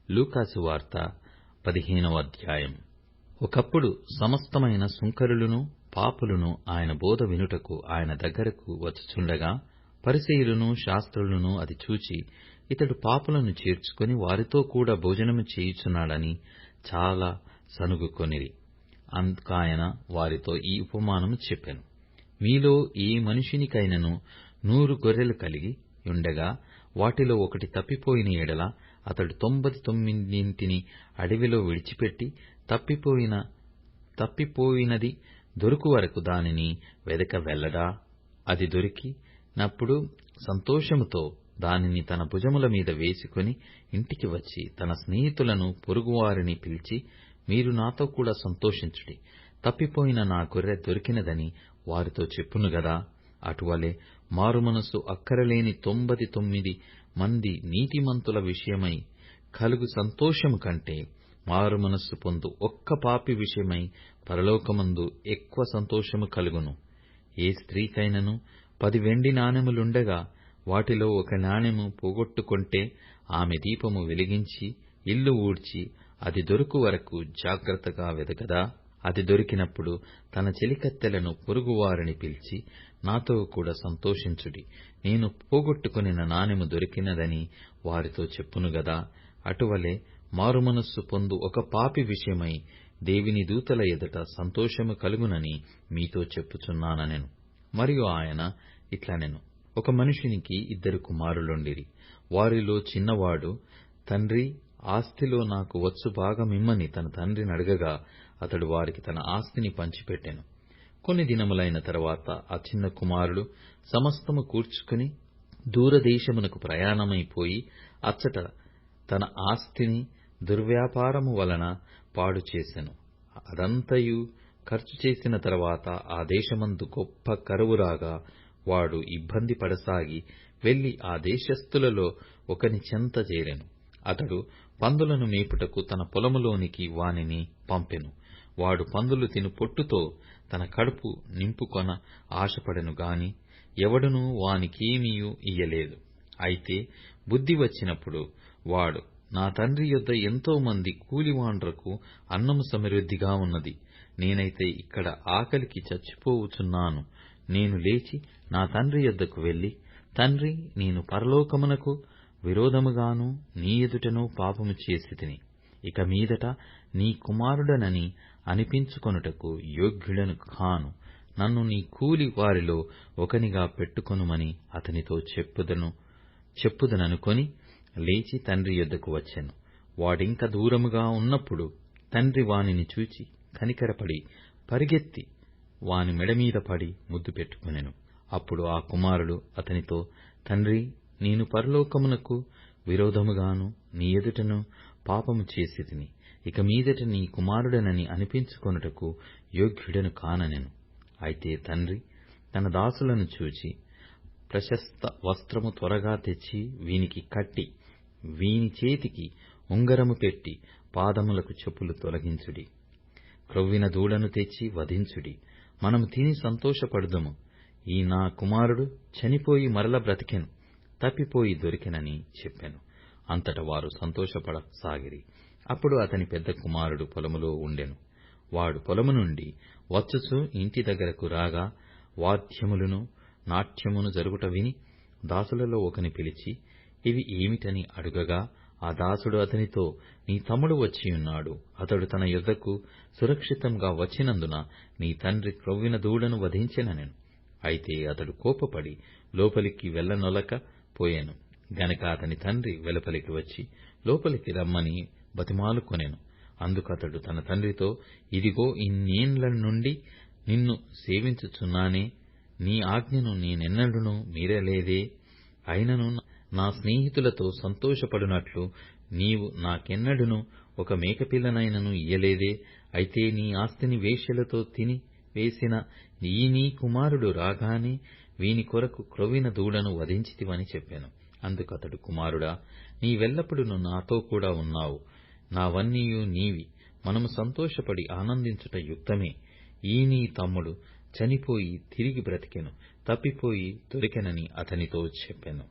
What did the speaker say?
లూకాసు వార్త 15వ అధ్యాయం. ఒకప్పుడు సమస్తమైన సుంకరులను పాపులను ఆయన బోధ వినుటకు ఆయన దగ్గరకు వచ్చుచుండగా పరిసయ్యులను శాస్త్రులను అది చూచి, ఇతడు పాపులను చేర్చుకొని వారితో కూడా భోజనము చేయుచున్నాడని చాలా సణుగుకొనిరి. అందుకాయన వారితో ఈ ఉపమానము చెప్పెను. మీలో ఏ మనుషునికైనను 100 గొర్రెలు కలిగి యుండగా వాటిలో ఒకటి తప్పిపోయిన ఎడల అతడు 99 అడవిలో విడిచిపెట్టి తప్పిపోయినది దొరుకు వరకు దానిని వెదక వెళ్ళడా? అది దొరికినప్పుడు సంతోషముతో దానిని తన భుజముల మీద వేసుకొని ఇంటికి వచ్చి తన స్నేహితులను పొరుగువారిని పిలిచి, మీరు నాతో కూడా సంతోషించుడి, తప్పిపోయిన నా గొర్రె దొరికినదని వారితో చెప్పును గదా. అటువలే మారుమనస్సు అక్కరలేని 99 మంది నీతిమంతుల విషయమై కలుగు సంతోషము కంటే మారుమనస్సు పొందు ఒక్క పాపి విషయమై పరలోకమందు ఎక్కువ సంతోషము కలుగును. ఏ స్త్రీకైనను 10 వెండి నాణెములుండగా వాటిలో ఒక నాణెము పోగొట్టుకొంటే ఆమె దీపము వెలిగించి ఇల్లు ఊడ్చి అది దొరుకు వరకు జాగ్రత్తగా వెదకదా? అది దొరికినప్పుడు తన చెలికత్తెలను పొరుగువారిని పిలిచి, నాతో కూడా సంతోషించుడి, నేను పోగొట్టుకొనిన నాణెము దొరికినదని వారితో చెప్పును గదా. అటువలే మారుమనస్సు పొందు ఒక పాపి విషయమై దేవుని దూతల ఎదుట సంతోషము కలుగునని మీతో చెప్పుచున్నానెను. మరియు ఆయన ఇట్లనెను, ఒక మనుషునికి 2 కుమారులుండిరి. వారిలో చిన్నవాడు, తండ్రి, ఆస్తిలో నాకు వచ్చు భాగమిమ్మని తన తండ్రిని అడగగా అతడు వారికి తన ఆస్తిని పంచిపెట్టెను. కొన్ని దినములైన తరువాత ఆ చిన్న కుమారుడు సమస్తము కూర్చుకుని దూరదేశమునకు ప్రయాణమైపోయి అచ్చట తన ఆస్తిని దుర్వ్యాపారము వలన పాడు చేసెను. అదంతయు ఖర్చు చేసిన తరువాత ఆ దేశమందు గొప్ప కరువు రాగా వాడు ఇబ్బంది పడసాగి వెళ్లి ఆ దేశస్థులలో ఒకని చెంత చేరెను. అతడు పందులను మేపుటకు తన పొలములోనికి వానిని పంపెను. వాడు పందులు తిను పొట్టుతో తన కడుపు నింపుకొన ఆశపడెను గాని ఎవడునూ వానికేమియూ ఇయ్యలేదు. అయితే బుద్ధి వచ్చినప్పుడు వాడు, నా తండ్రి యొద్ద ఎంతో మంది కూలివాండ్రకు అన్నము సమృద్ధిగా ఉన్నది, నేనైతే ఇక్కడ ఆకలికి చచ్చిపోవుచున్నాను. నేను లేచి నా తండ్రి యొద్దకు వెళ్లి, తండ్రి, నేను పరలోకమునకు విరోధముగాను నీ ఎదుటను పాపము చేసితిని. ఇక మీదట నీ కుమారుడనని అనిపించుకొనుటకు యోగ్యుడను కాను. నన్ను నీ కూలి వారిలో ఒకనిగా పెట్టుకొనుమని అతనితో చెప్పుదననుకొని లేచి తండ్రి యొద్దకు వచ్చెను. వాడింక దూరముగా ఉన్నప్పుడు తండ్రి వానిని చూచి కనికరపడి పరిగెత్తి వాని మెడమీద పడి ముద్దు పెట్టుకొనెను. అప్పుడు ఆ కుమారుడు అతనితో, తండ్రి, నేను పరలోకమునకు విరోధముగాను నీ ఎదుటను పాపము చేసితిని. ఇక మీదట నీ కుమారుడనని అనిపించుకొనుటకు యోగ్యుడను కాననెను. అయితే తండ్రి తన దాసులను చూచి, ప్రశస్త వస్త్రము త్వరగా తెచ్చి వీనికి కట్టి, వీని చేతికి ఉంగరము పెట్టి పాదములకు చెప్పులు తొలగించుడి. క్రొవ్విన దూడను తెచ్చి వధించుడి, మనము తిని సంతోషపడుదుము. ఈ నా కుమారుడు చనిపోయి మరల బ్రతికెను, తప్పిపోయి దొరికెనని చెప్పెను. అంతట వారు సంతోషపడసాగిరి. అప్పుడు అతని పెద్ద కుమారుడు పొలములో ఉండెను. వాడు పొలము నుండి వచ్చుచు ఇంటి దగ్గరకు రాగా వాద్యములను నాట్యమును జరుగుట విని దాసులలో ఒకని పిలిచి, ఇవి ఏమిటని అడుగగా ఆ దాసుడు అతనితో, నీ తమ్ముడు వచ్చియున్నాడు, అతడు తన యొద్దకు సురక్షితంగా వచ్చినందున నీ తండ్రి క్రొవ్విన దూడను వధించెననెను. అయితే అతడు కోపపడి లోపలికి వెళ్ళనొలక పోయెను గనక అతని తండ్రి వెలుపలికి వచ్చి లోపలికి రమ్మని బతిమాలుకొనెను. అందుకతడు తన తండ్రితో, ఇదిగో ఇన్నేండ్ల నుండి నిన్ను సేవించుచున్నానే, నీ ఆజ్ఞను నేనెన్నడూనూ మీరలేదే. అయినను నా స్నేహితులతో సంతోషపడునట్లు నీవు నాకెన్నడూనూ ఒక మేకపిల్లనైనను ఇయ్యలేదే. అయితే నీ ఆస్తిని వేశ్యలతో తిని వేసిన ఈ నీ కుమారుడు రాగానే వీని కొరకు క్రొవ్విన దూడను వధించితివని చెప్పాను. అందుకతడు, కుమారుడా, నీవెల్లప్పుడూ నాతో కూడా ఉన్నావు, నావన్నీయు నీవి, మనము సంతోషపడి ఆనందించుట యుక్తమే. ఈ నీ తమ్ముడు చనిపోయి తిరిగి బ్రతికెను, తప్పిపోయి దొరికెనని అతనితో చెప్పెను.